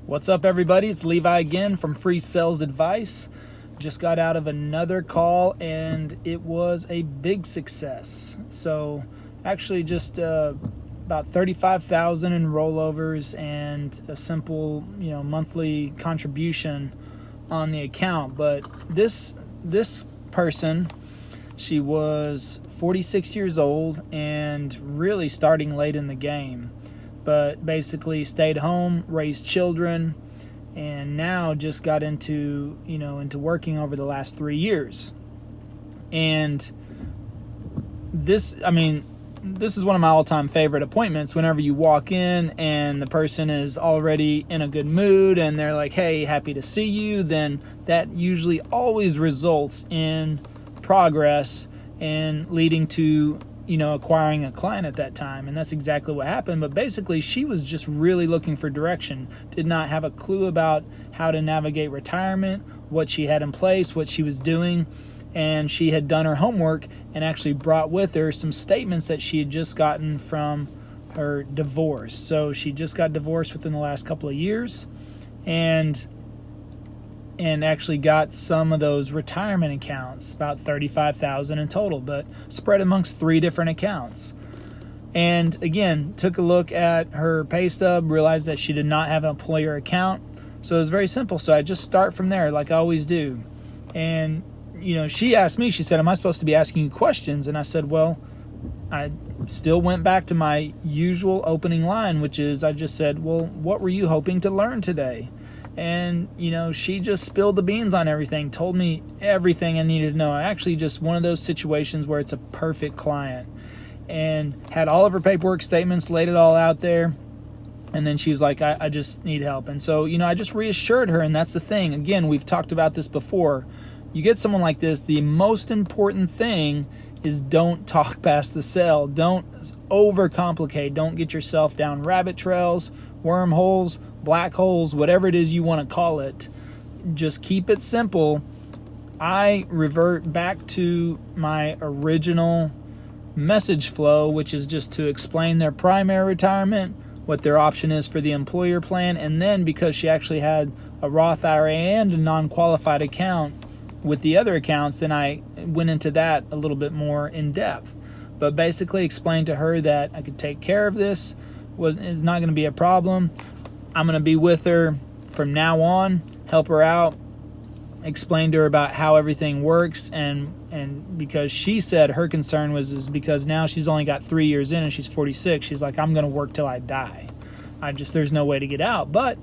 What's up, everybody? It's Levi again from Free Sales Advice. Just got out of another call and it was a big success. So actually just about 35,000 in rollovers and a simple, monthly contribution on the account. But this person, she was 46 years old and really starting late in the game, but basically stayed home, raised children, and now just got into working over the last 3 years. And this is one of my all-time favorite appointments. Whenever you walk in and the person is already in a good mood and they're like, hey, happy to see you, then that usually always results in progress and leading to acquiring a client at that time. And that's exactly what happened. But basically, she was just really looking for direction, did not have a clue about how to navigate retirement, what she had in place, what she was doing. And she had done her homework and actually brought with her some statements that she had just gotten from her divorce. So she just got divorced within the last couple of years and actually got some of those retirement accounts, about 35,000 in total, but spread amongst 3 different accounts. And again, took a look at her pay stub, realized that she did not have an employer account. So it was very simple. So I just start from there like I always do. And she asked me, she said, am I supposed to be asking you questions? And I said, well, I still went back to my usual opening line, which is I just said, well, what were you hoping to learn today? And, she just spilled the beans on everything, told me everything I needed to know. Actually, just one of those situations where it's a perfect client, and had all of her paperwork statements, laid it all out there. And then she was like, I just need help. And so, I just reassured her. And that's the thing. Again, we've talked about this before. You get someone like this, the most important thing is don't talk past the sale. Don't overcomplicate. Don't get yourself down rabbit trails, wormholes, black holes, whatever it is you want to call it. Just keep it simple. I revert back to my original message flow, which is just to explain their primary retirement, what their option is for the employer plan, and then because she actually had a Roth IRA and a non-qualified account with the other accounts, then I went into that a little bit more in depth. But basically explained to her that I could take care of this, it's not going to be a problem. I'm going to be with her from now on, help her out, explain to her about how everything works, and because she said her concern is because now she's only got 3 years in and she's 46, she's like, I'm going to work till I die. There's no way to get out. But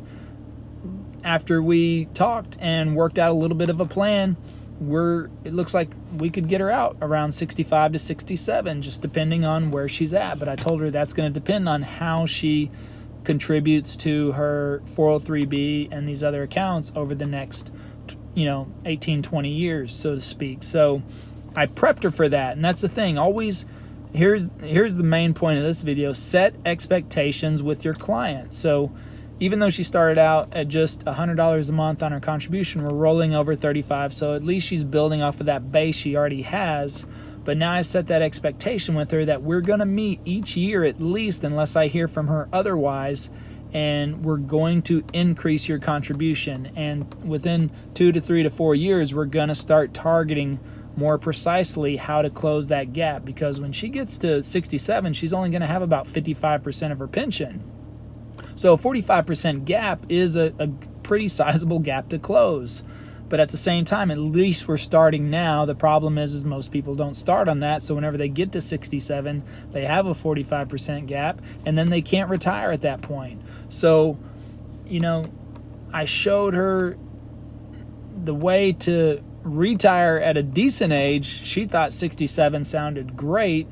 after we talked and worked out a little bit of a plan, it looks like we could get her out around 65 to 67, just depending on where she's at. But I told her that's going to depend on how she contributes to her 403b and these other accounts over the next 18, 20 years, so to speak. So I prepped her for that. And that's the thing. Always, here's the main point of this video: set expectations with your client. So even though she started out at just $100 a month on her contribution, we're rolling over 35. So at least she's building off of that base she already has. But now I set that expectation with her that we're going to meet each year at least, unless I hear from her otherwise, and we're going to increase your contribution. And within 2 to 3 to 4 years, we're going to start targeting more precisely how to close that gap, because when she gets to 67, she's only going to have about 55% of her pension. So a 45% gap is a pretty sizable gap to close. But at the same time, at least we're starting now. The problem is most people don't start on that. So whenever they get to 67, they have a 45% gap, and then they can't retire at that point. So, I showed her the way to retire at a decent age. She thought 67 sounded great,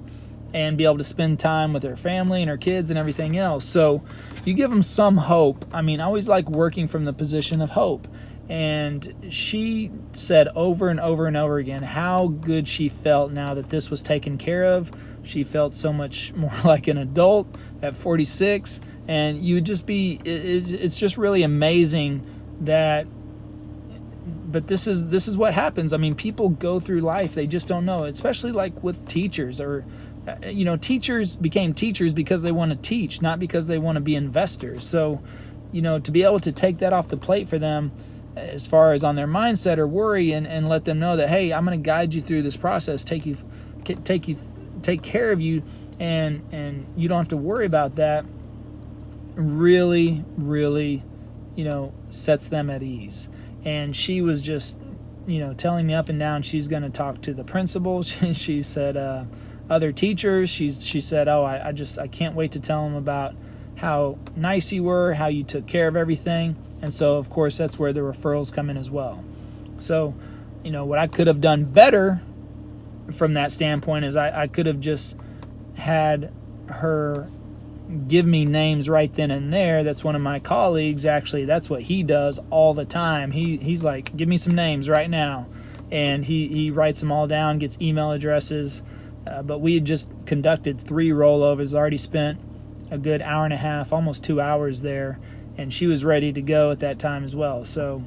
and be able to spend time with her family and her kids and everything else. So you give them some hope. I always like working from the position of hope. And she said over and over and over again how good she felt now that this was taken care of. She felt so much more like an adult at 46. And you would just it's just really amazing that, but this is what happens. People go through life, they just don't know, especially like with teachers or teachers became teachers because they want to teach, not because they want to be investors. So to be able to take that off the plate for them as far as on their mindset or worry, and let them know that, hey, I'm going to guide you through this process, take care of you, and you don't have to worry about that, really, really, sets them at ease. And she was just, telling me up and down she's going to talk to the principal. She said other teachers. She said, oh, I can't wait to tell them about how nice you were, how you took care of everything. And so, of course, that's where the referrals come in as well. So, what I could have done better from that standpoint is I could have just had her give me names right then and there. That's one of my colleagues. Actually, that's what he does all the time. He's like, give me some names right now. And he writes them all down, gets email addresses. But we had just conducted 3 rollovers, already spent a good hour and a half, almost 2 hours there. And she was ready to go at that time as well. So,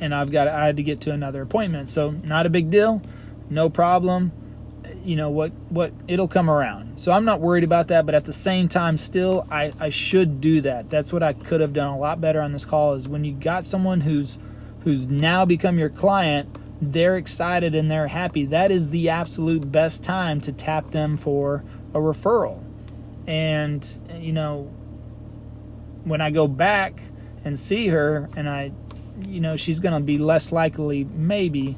and I had to get to another appointment. So not a big deal, no problem. What it'll come around. So I'm not worried about that, but at the same time, still, I should do that. That's what I could have done a lot better on this call, is when you got someone who's now become your client, they're excited and they're happy. That is the absolute best time to tap them for a referral. And, when I go back and see her, and she's going to be less likely maybe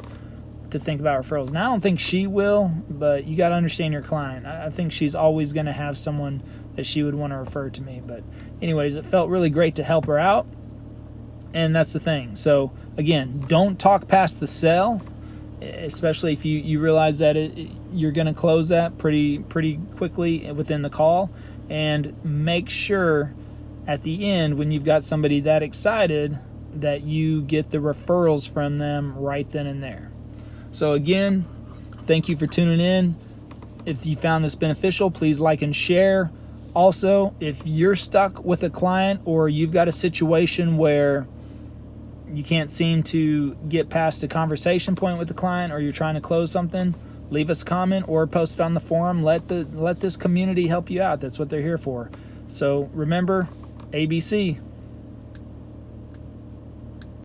to think about referrals. Now, I don't think she will, but you got to understand your client. I think she's always going to have someone that she would want to refer to me. But anyways, it felt really great to help her out. And that's the thing. So again, don't talk past the sale, especially if you realize that you're going to close that pretty quickly within the call. And make sure at the end, when you've got somebody that excited, that you get the referrals from them right then and there. So again, thank you for tuning in. If you found this beneficial, please like and share. Also, if you're stuck with a client, or you've got a situation where you can't seem to get past a conversation point with the client, or you're trying to close something, leave us a comment or post it on the forum. Let this community help you out. That's what they're here for. So remember, ABC.